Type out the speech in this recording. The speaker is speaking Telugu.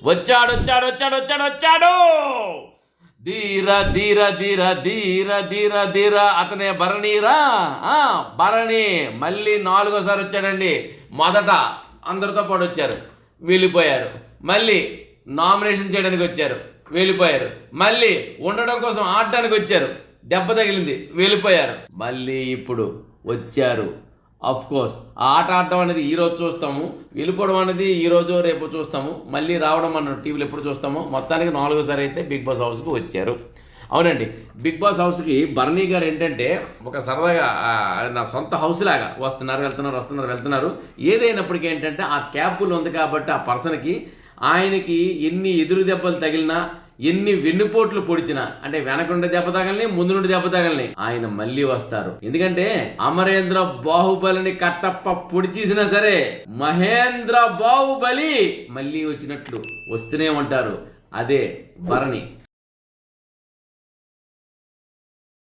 వచ్చాడు వచ్చాడు వచ్చాడు వచ్చాడు వచ్చాడు ధీర ధీర ధీర ధీర ధీర ధీర అతనే భరణీరా భరణి మళ్ళీ 4వ సారి వచ్చాడండి. మొదట అందరితో పాటు వచ్చారు, వెళ్ళిపోయారు. మళ్ళీ నామినేషన్ చేయడానికి వచ్చారు, వెళ్ళిపోయారు. మళ్ళీ ఉండడం కోసం ఆడడానికి వచ్చారు, దెబ్బ తగిలింది, వెళ్ళిపోయారు. మళ్ళీ ఇప్పుడు వచ్చారు. ఆఫ్ కోర్స్ ఆట ఆడటం అనేది ఈరోజు చూస్తాము, వెళ్ళిపోవడం అనేది ఈరోజు రేపు చూస్తాము, మళ్ళీ రావడం మనం టీవీలో ఎప్పుడు చూస్తాము. మొత్తానికి 4వ సారి అయితే బిగ్ బాస్ హౌస్కి వచ్చారు. అవునండి, బిగ్ బాస్ హౌస్కి భరణి గారు ఏంటంటే ఒక సరదాగా నా సొంత హౌస్ లాగా వెళ్తున్నారు. ఏదైనప్పటికీ ఏంటంటే ఆ క్యాపులు ఉంది కాబట్టి ఆ పర్సన్కి ఆయనకి ఎన్ని ఎదురు దెబ్బలు తగిలినా, ఎన్ని వెన్నుపోట్లు పొడిచినా, అంటే వెనకుండే దెబ్బ తగలని, ముందు నుండి దెబ్బ తగలని, ఆయన మళ్ళీ వస్తారు. ఎందుకంటే అమరేంద్ర బాహుబలిని కట్టప్ప పొడిచేసినా సరే మహేంద్ర బాహుబలి మళ్ళీ వచ్చినట్లు వస్తూనే ఉంటారు. అదే భరణి.